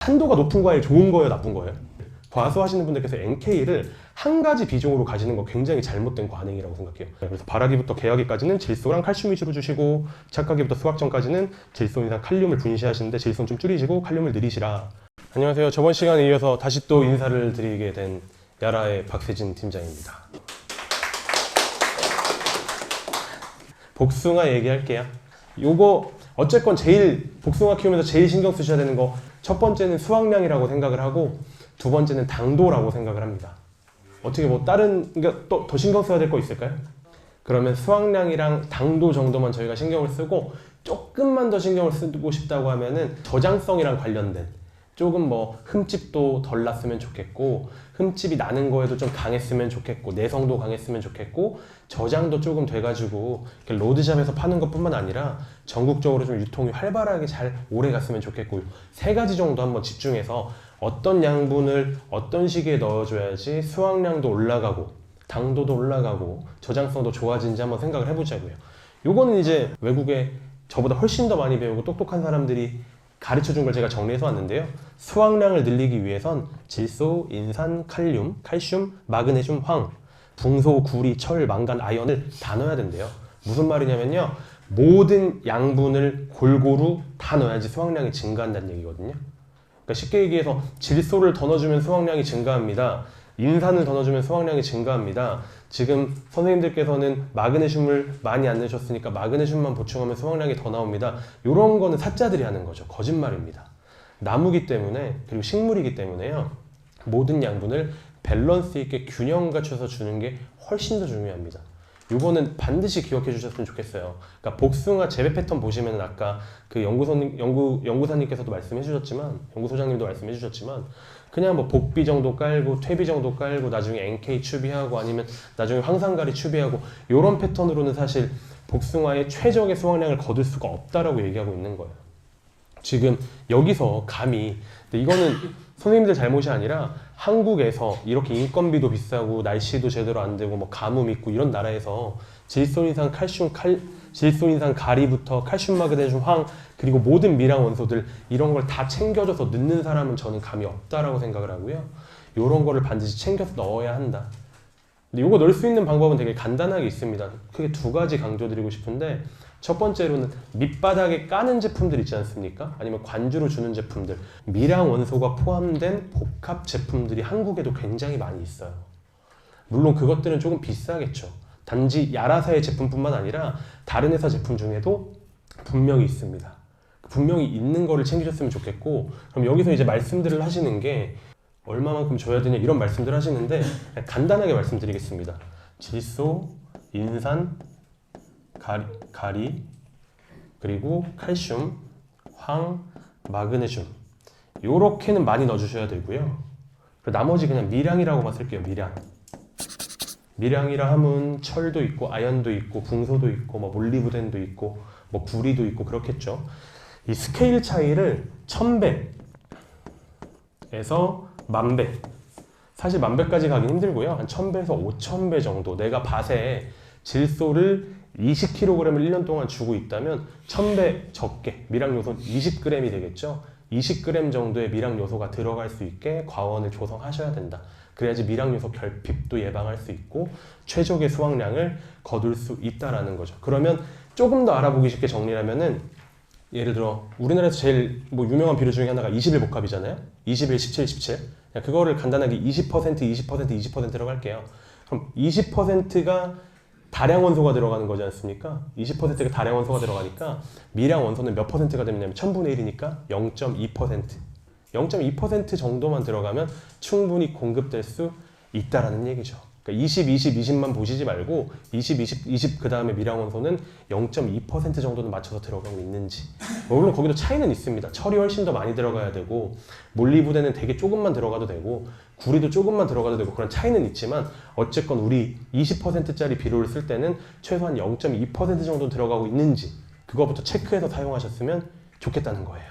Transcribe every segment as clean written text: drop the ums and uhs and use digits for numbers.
산도가 높은 과일 좋은 거예요, 나쁜 거예요? 과수하시는 분들께서 NK를 한 가지 비중으로 가시는 거 굉장히 잘못된 관행이라고 생각해요. 그래서 발화기부터 개화기까지는 질소랑 칼슘 위주로 주시고, 착화기부터 수확전까지는 질소 이상 칼륨을 분시하시는데 질소는 좀 줄이시고 칼륨을 늘리시라. 안녕하세요. 저번 시간에 이어서 다시 또 인사를 드리게 된 야라의 박세진 팀장입니다. 복숭아 얘기할게요. 요거 어쨌건 제일 복숭아 키우면서 제일 신경 쓰셔야 되는 거, 첫 번째는 수확량이라고 생각을 하고, 두 번째는 당도라고 생각을 합니다. 어떻게 뭐 다른, 그러니까 또 더 신경 써야 될 거 있을까요? 그러면 수확량이랑 당도 정도만 저희가 신경을 쓰고, 조금만 더 신경을 쓰고 싶다고 하면은 저장성이랑 관련된 조금 뭐 흠집도 덜 났으면 좋겠고, 흠집이 나는 거에도 좀 강했으면 좋겠고, 내성도 강했으면 좋겠고, 저장도 조금 돼가지고 로드샵에서 파는 것뿐만 아니라 전국적으로 좀 유통이 활발하게 잘 오래 갔으면 좋겠고, 세 가지 정도 한번 집중해서 어떤 양분을 어떤 시기에 넣어줘야지 수확량도 올라가고 당도도 올라가고 저장성도 좋아지는지 한번 생각을 해보자고요. 요거는 이제 외국에 저보다 훨씬 더 많이 배우고 똑똑한 사람들이 가르쳐준 걸 제가 정리해서 왔는데요. 수확량을 늘리기 위해선 질소, 인산, 칼륨, 칼슘, 마그네슘, 황, 붕소, 구리, 철, 망간, 아연을 다 넣어야 된대요. 무슨 말이냐면요, 모든 양분을 골고루 다 넣어야지 수확량이 증가한다는 얘기거든요. 그러니까 쉽게 얘기해서 질소를 더 넣어주면 수확량이 증가합니다. 인산을 더 넣어주면 수확량이 증가합니다. 지금 선생님들께서는 마그네슘을 많이 안 넣으셨으니까 마그네슘만 보충하면 수확량이 더 나옵니다. 이런 거는 사자들이 하는 거죠. 거짓말입니다. 나무기 때문에, 그리고 식물이기 때문에요, 모든 양분을 밸런스 있게 균형 갖춰서 주는 게 훨씬 더 중요합니다. 이거는 반드시 기억해 주셨으면 좋겠어요. 그러니까 복숭아 재배 패턴 보시면 아까 그 연구사님께서도 말씀해 주셨지만, 연구소장님도 말씀해 주셨지만, 그냥 뭐 복비 정도 깔고 퇴비 정도 깔고 나중에 NK 추비하고 아니면 나중에 황산가리 추비하고 이런 패턴으로는 사실 복숭아의 최적의 수확량을 거둘 수가 없다라고 얘기하고 있는 거예요. 지금 여기서 감히, 근데 이거는 선생님들 잘못이 아니라 한국에서 이렇게 인건비도 비싸고 날씨도 제대로 안 되고 뭐 가뭄 있고 이런 나라에서 질소인산 질소인산 가리부터 칼슘, 마그네슘, 황, 그리고 모든 미량 원소들 이런 걸 다 챙겨줘서 넣는 사람은 저는 감이 없다라고 생각을 하고요. 이런 거를 반드시 챙겨서 넣어야 한다. 근데 이거 넣을 수 있는 방법은 되게 간단하게 있습니다. 크게 두 가지 강조드리고 싶은데, 첫 번째로는 밑바닥에 까는 제품들 있지 않습니까? 아니면 관주로 주는 제품들, 미량 원소가 포함된 복합 제품들이 한국에도 굉장히 많이 있어요. 물론 그것들은 조금 비싸겠죠. 단지 야라사의 제품뿐만 아니라 다른 회사 제품 중에도 분명히 있습니다. 분명히 있는 거를 챙기셨으면 좋겠고, 그럼 여기서 이제 말씀들을 하시는 게 얼마만큼 줘야 되냐 이런 말씀들 하시는데, 간단하게 말씀드리겠습니다. 질소, 인산, 가리, 그리고 칼슘, 황, 마그네슘, 요렇게는 많이 넣어주셔야 되고요. 그리고 나머지 그냥 미량이라고만 쓸게요. 미량이라 하면 철도 있고 아연도 있고 붕소도 있고 뭐 몰리브덴도 있고 뭐 구리도 있고 그렇겠죠. 이 스케일 차이를 1000배에서 10,000배, 사실 10,000배까지 가긴 힘들고요. 한 1000배에서 5000배 정도, 내가 밭에 질소를 20kg을 1년 동안 주고 있다면 1000배 적게 미량 요소 20g이 되겠죠. 20g 정도의 미량 요소가 들어갈 수 있게 과원을 조성하셔야 된다. 그래야지 미량 요소 결핍도 예방할 수 있고 최적의 수확량을 거둘 수 있다라는 거죠. 그러면 조금 더 알아보기 쉽게 정리하면은, 예를 들어 우리나라에서 제일 뭐 유명한 비료 중에 하나가 21 복합이잖아요. 21, 17, 17. 그거를 간단하게 20%, 20%, 20%라고 할게요. 그럼 20%가 다량 원소가 들어가는 거지 않습니까? 20%가 다량 원소가 들어가니까 미량 원소는 몇 퍼센트가 되냐면 1000분의 1이니까 0.2%. 0.2% 정도만 들어가면 충분히 공급될 수 있다라는 얘기죠. 그러니까 20, 20, 20만 보시지 말고 20, 20, 20 그 다음에 미량 원소는 0.2% 정도는 맞춰서 들어가고 있는지. 물론 거기도 차이는 있습니다. 철이 훨씬 더 많이 들어가야 되고 몰리브덴은 되게 조금만 들어가도 되고 구리도 조금만 들어가도 되고 그런 차이는 있지만, 어쨌건 우리 20%짜리 비료를 쓸 때는 최소한 0.2% 정도 들어가고 있는지 그거부터 체크해서 사용하셨으면 좋겠다는 거예요.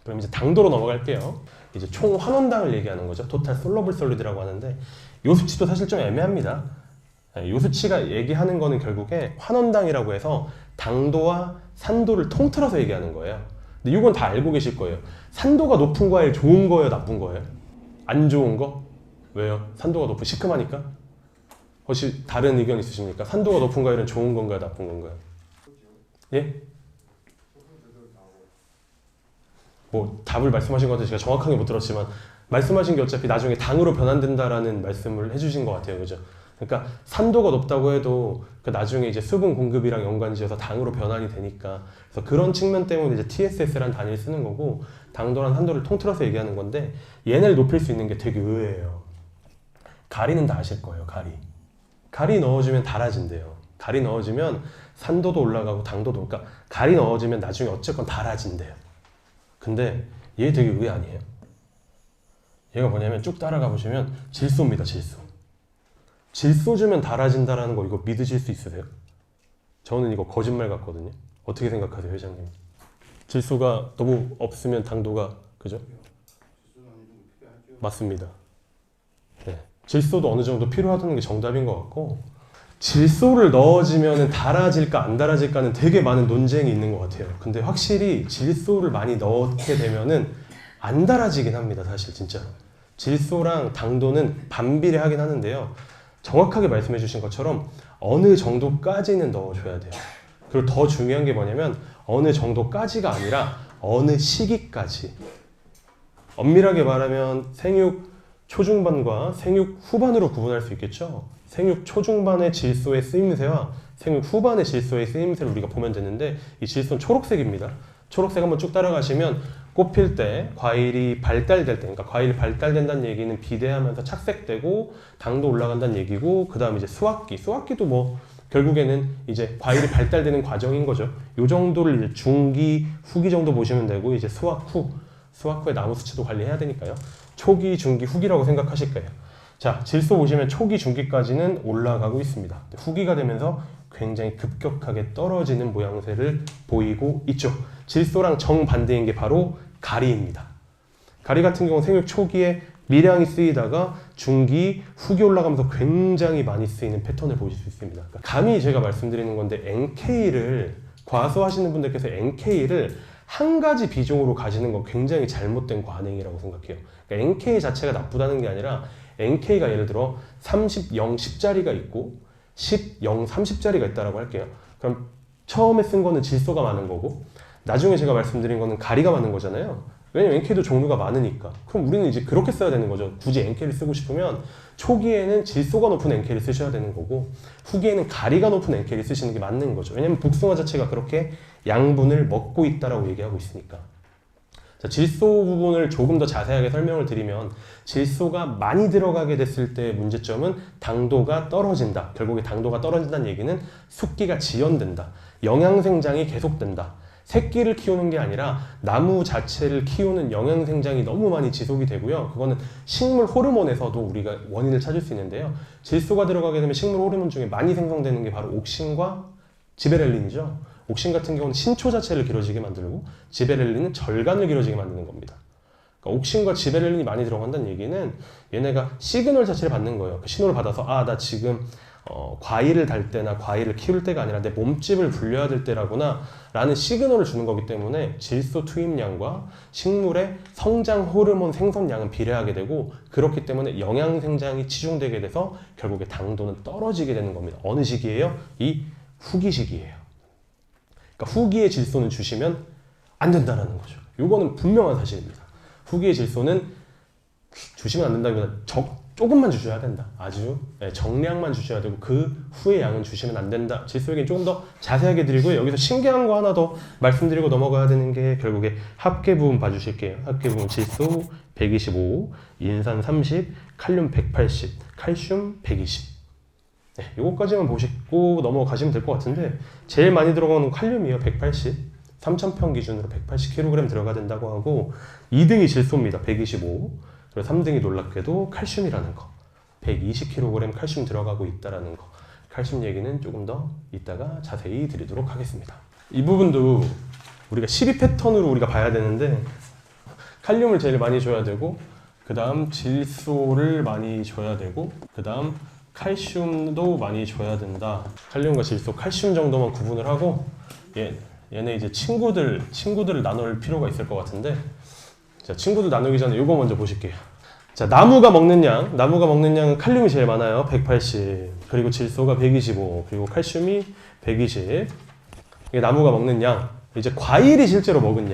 그럼 이제 당도로 넘어갈게요. 이제 총 환원당을 얘기하는 거죠. 토탈 솔러블 솔리드라고 하는데, 이 수치도 사실 좀 애매합니다. 이 수치가 얘기하는 거는 결국에 환원당이라고 해서 당도와 산도를 통틀어서 얘기하는 거예요. 근데 이건 다 알고 계실 거예요. 산도가 높은 과일 좋은 거예요, 나쁜 거예요? 안 좋은 거? 왜요? 산도가 높은 시큼하니까? 혹시 다른 의견 있으십니까? 산도가 높은 과일은 좋은 건가요, 나쁜 건가요? 예? 뭐 답을 말씀하신 것 같아서 제가 정확하게 못 들었지만 말씀하신 게 어차피 나중에 당으로 변환된다라는 말씀을 해주신 것 같아요, 그죠? 그러니까 산도가 높다고 해도 그 나중에 이제 수분 공급이랑 연관지어서 당으로 변환이 되니까 그래서 그런 측면 때문에 이제 TSS라는 단위를 쓰는 거고 당도랑 산도를 통틀어서 얘기하는 건데 얘네를 높일 수 있는 게 되게 의외예요. 가리는 다 아실 거예요, 가리 넣어주면 달아진대요. 가리 넣어주면 산도도 올라가고 당도도 그러니까 가리 넣어주면 나중에 어쨌건 달아진대요. 근데 얘 되게 의외 아니에요? 얘가 뭐냐면 쭉 따라가 보시면 질소입니다, 질소 주면 달아진다라는 거 이거 믿으실 수 있으세요? 저는 이거 거짓말 같거든요. 어떻게 생각하세요, 회장님? 질소가 너무 없으면 당도가 그죠? 맞습니다. 네. 질소도 어느 정도 필요하다는 게 정답인 것 같고 질소를 넣어주면 달아질까 안 달아질까는 되게 많은 논쟁이 있는 것 같아요. 근데 확실히 질소를 많이 넣게 되면은 안 달아지긴 합니다, 사실 진짜. 질소랑 당도는 반비례하긴 하는데요. 정확하게 말씀해 주신 것처럼 어느 정도까지는 넣어줘야 돼요. 그리고 더 중요한 게 뭐냐면 어느 정도까지가 아니라 어느 시기까지. 엄밀하게 말하면 생육 초중반과 생육 후반으로 구분할 수 있겠죠. 생육 초중반의 질소의 쓰임새와 생육 후반의 질소의 쓰임새를 우리가 보면 되는데 이 질소는 초록색입니다. 초록색 한번 쭉 따라가시면 꽃필 때 과일이 발달될 때 그러니까 과일이 발달된다는 얘기는 비대하면서 착색되고 당도 올라간다는 얘기고 그 다음 이제 수확기도 뭐 결국에는 이제 과일이 발달되는 과정인 거죠. 요 정도를 이제 중기, 후기 정도 보시면 되고 이제 수확 후에 나무 수치도 관리해야 되니까요. 초기, 중기, 후기라고 생각하실 거예요. 자, 질소 보시면 초기, 중기까지는 올라가고 있습니다. 후기가 되면서 굉장히 급격하게 떨어지는 모양새를 보이고 있죠. 질소랑 정반대인 게 바로 가리입니다. 가리 같은 경우는 생육 초기에 미량이 쓰이다가 중기, 후기 올라가면서 굉장히 많이 쓰이는 패턴을 보실 수 있습니다. 그러니까 감히 제가 말씀드리는 건데 NK를 과수하시는 분들께서 NK를 한 가지 비중으로 가지는 건 굉장히 잘못된 관행이라고 생각해요. 그러니까 NK 자체가 나쁘다는 게 아니라 NK가 예를 들어 30, 0, 10짜리가 있고 10, 0, 30짜리가 있다고 할게요. 그럼 처음에 쓴 거는 질소가 많은 거고 나중에 제가 말씀드린 거는 가리가 많은 거잖아요. 왜냐면 NK도 종류가 많으니까. 그럼 우리는 이제 그렇게 써야 되는 거죠. 굳이 NK를 쓰고 싶으면 초기에는 질소가 높은 NK를 쓰셔야 되는 거고 후기에는 가리가 높은 NK를 쓰시는 게 맞는 거죠. 왜냐면 복숭아 자체가 그렇게 양분을 먹고 있다라고 얘기하고 있으니까. 자, 질소 부분을 조금 더 자세하게 설명을 드리면 질소가 많이 들어가게 됐을 때 문제점은 당도가 떨어진다. 결국에 당도가 떨어진다는 얘기는 숙기가 지연된다. 영양생장이 계속된다. 새끼를 키우는 게 아니라 나무 자체를 키우는 영양생장이 너무 많이 지속이 되고요. 그거는 식물 호르몬에서도 우리가 원인을 찾을 수 있는데요. 질소가 들어가게 되면 식물 호르몬 중에 많이 생성되는 게 바로 옥신과 지베렐린이죠. 옥신 같은 경우는 신초 자체를 길어지게 만들고 지베렐린은 절간을 길어지게 만드는 겁니다. 그러니까 옥신과 지베렐린이 많이 들어간다는 얘기는 얘네가 시그널 자체를 받는 거예요. 그 신호를 받아서 나 지금 과일을 달 때나 과일을 키울 때가 아니라 내 몸집을 불려야 될 때라구나 라는 시그널을 주는 거기 때문에 질소 투입량과 식물의 성장 호르몬 생성량은 비례하게 되고 그렇기 때문에 영양생장이 치중되게 돼서 결국에 당도는 떨어지게 되는 겁니다. 어느 시기예요? 이 후기 시기예요. 그러니까 후기의 질소는 주시면 안 된다는 거죠. 이거는 분명한 사실입니다. 후기의 질소는 주시면 안 된다기보다 조금만 주셔야 된다. 아주 정량만 주셔야 되고 그 후의 양은 주시면 안 된다. 질소 얘기는 조금 더 자세하게 드리고요. 여기서 신기한 거 하나 더 말씀드리고 넘어가야 되는 게 결국에 합계 부분 봐주실게요. 합계 부분 질소 125, 인산 30, 칼륨 180, 칼슘 120. 네, 요거까지만 보시고 넘어가시면 될 것 같은데 제일 많이 들어가는 칼륨이에요. 180. 3,000평 기준으로 180kg 들어가야 된다고 하고 2등이 질소입니다. 125. 그리고 3등이 놀랍게도 칼슘이라는 거. 120kg 칼슘 들어가고 있다라는 거. 칼슘 얘기는 조금 더 이따가 자세히 드리도록 하겠습니다. 이 부분도 우리가 12 패턴으로 우리가 봐야 되는데 칼륨을 제일 많이 줘야 되고 그 다음 질소를 많이 줘야 되고 그 다음 칼슘도 많이 줘야 된다. 칼륨과 질소, 칼슘 정도만 구분을 하고 얘네 이제 친구들을 나눌 필요가 있을 것 같은데, 자, 친구들 나누기 전에 이거 먼저 보실게요. 자, 나무가 먹는 양은 칼륨이 제일 많아요. 180, 그리고 질소가 125, 그리고 칼슘이 120. 이게 나무가 먹는 양. 이제 과일이 실제로 먹은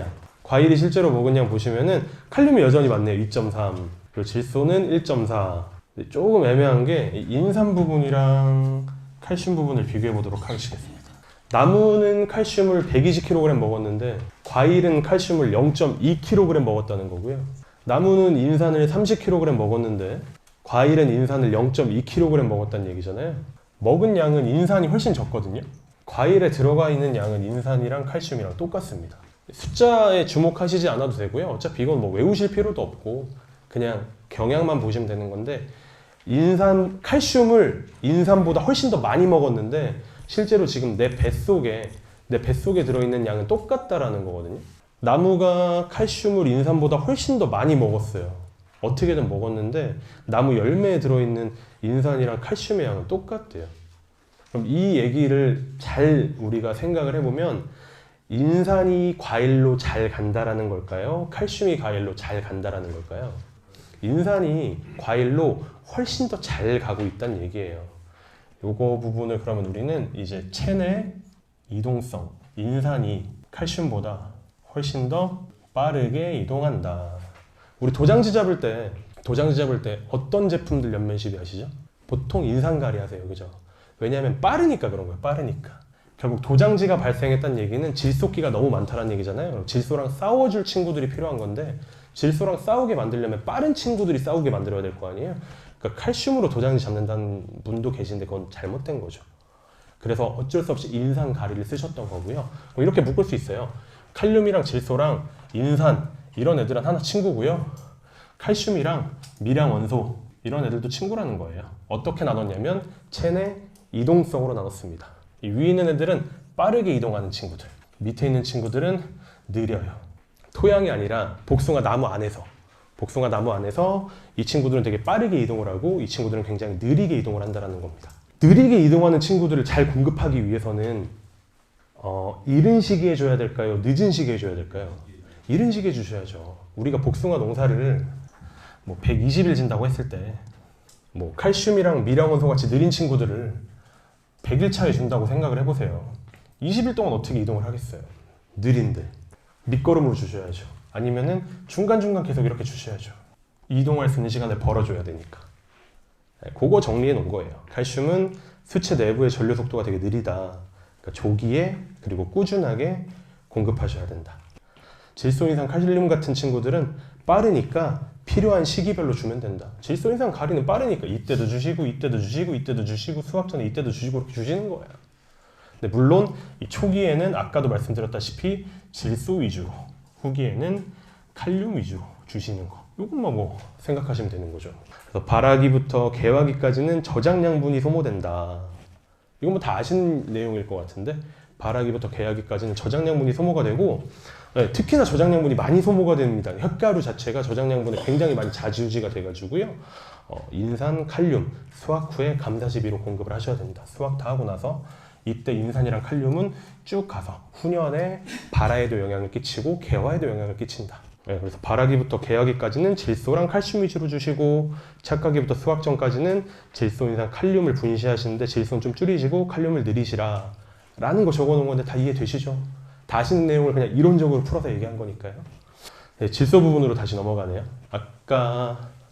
양 보시면은 칼륨이 여전히 많네요. 2.3, 그리고 질소는 1.4. 조금 애매한 게 인산 부분이랑 칼슘 부분을 비교해 보도록 하겠습니다. 나무는 칼슘을 120kg 먹었는데 과일은 칼슘을 0.2kg 먹었다는 거고요. 나무는 인산을 30kg 먹었는데 과일은 인산을 0.2kg 먹었다는 얘기잖아요. 먹은 양은 인산이 훨씬 적거든요. 과일에 들어가 있는 양은 인산이랑 칼슘이랑 똑같습니다. 숫자에 주목하시지 않아도 되고요. 어차피 이건 뭐 외우실 필요도 없고 그냥 경향만 보시면 되는 건데, 칼슘을 인산보다 훨씬 더 많이 먹었는데 실제로 지금 내 뱃속에 들어있는 양은 똑같다라는 거거든요. 나무가 칼슘을 인산보다 훨씬 더 많이 먹었어요. 어떻게든 먹었는데 나무 열매에 들어있는 인산이랑 칼슘의 양은 똑같대요. 그럼 이 얘기를 잘 우리가 생각을 해보면 인산이 과일로 잘 간다라는 걸까요? 칼슘이 과일로 잘 간다라는 걸까요? 인산이 과일로 훨씬 더 잘 가고 있다는 얘기예요. 요거 부분을 그러면 우리는 이제 체내 이동성, 인산이 칼슘보다 훨씬 더 빠르게 이동한다. 우리 도장지 잡을 때 어떤 제품들 연면 시비하시죠? 보통 인산가리 하세요. 그죠? 왜냐하면 빠르니까 그런 거예요. 빠르니까. 결국 도장지가 발생했다는 얘기는 질소기가 너무 많다는 얘기잖아요. 질소랑 싸워줄 친구들이 필요한 건데 질소랑 싸우게 만들려면 빠른 친구들이 싸우게 만들어야 될 거 아니에요. 그러니까 칼슘으로 도장지 잡는다는 분도 계신데 그건 잘못된 거죠. 그래서 어쩔 수 없이 인산가리를 쓰셨던 거고요. 이렇게 묶을 수 있어요. 칼륨이랑 질소랑 인산 이런 애들은 하나 친구고요. 칼슘이랑 미량 원소 이런 애들도 친구라는 거예요. 어떻게 나눴냐면 체내 이동성으로 나눴습니다. 이 위에 있는 애들은 빠르게 이동하는 친구들, 밑에 있는 친구들은 느려요. 토양이 아니라 복숭아 나무 안에서 이 친구들은 되게 빠르게 이동을 하고 이 친구들은 굉장히 느리게 이동을 한다는 겁니다. 느리게 이동하는 친구들을 잘 공급하기 위해서는 이른 시기에 줘야 될까요? 늦은 시기에 줘야 될까요? 이른 시기에 주셔야죠. 우리가 복숭아 농사를 뭐 120일 진다고 했을 때 뭐 칼슘이랑 미량원소 같이 느린 친구들을 100일 차에 준다고 생각을 해보세요. 20일 동안 어떻게 이동을 하겠어요? 느린데 밑거름으로 주셔야죠. 아니면은 중간중간 계속 이렇게 주셔야죠. 이동할 수 있는 시간을 벌어줘야 되니까. 그거 정리해 놓은 거예요. 칼슘은 수체 내부의 전류 속도가 되게 느리다. 그러니까 조기에 그리고 꾸준하게 공급하셔야 된다. 질소 인산 칼륨 같은 친구들은 빠르니까 필요한 시기별로 주면 된다. 질소 인산 가리는 빠르니까 이때도 주시고 이때도 주시고 이때도 주시고 수확 전에 이때도 주시고 이렇게 주시는 거예요. 근데 물론 이 초기에는 아까도 말씀드렸다시피 질소 위주로, 후기에는 칼륨 위주로 주시는 거. 이것만 뭐 생각하시면 되는 거죠. 그래서 발화기부터 개화기까지는 저장량분이 소모된다. 이건 뭐 다 아시는 내용일 것 같은데 발화기부터 개화기까지는 저장량분이 소모가 되고, 특히나 저장량분이 많이 소모가 됩니다. 혓가루 자체가 저장량분에 굉장히 많이 좌지우지가 돼가지고요. 인산, 칼륨 수확 후에 감사시비로 공급을 하셔야 됩니다. 수확 다 하고 나서 이때 인산이랑 칼륨은 쭉 가서 훈연에 발화에도 영향을 끼치고 개화에도 영향을 끼친다. 그래서 발화기부터 개화기까지는 질소랑 칼슘 위주로 주시고, 착화기부터 수확 전까지는 질소, 인산, 칼륨을 분시하시는데 질소는 좀 줄이시고 칼륨을 늘리시라 라는 거 적어놓은 건데 다 이해되시죠? 다 아시는 내용을 그냥 이론적으로 풀어서 얘기한 거니까요. 네, 질소 부분으로 다시 넘어가네요. 아까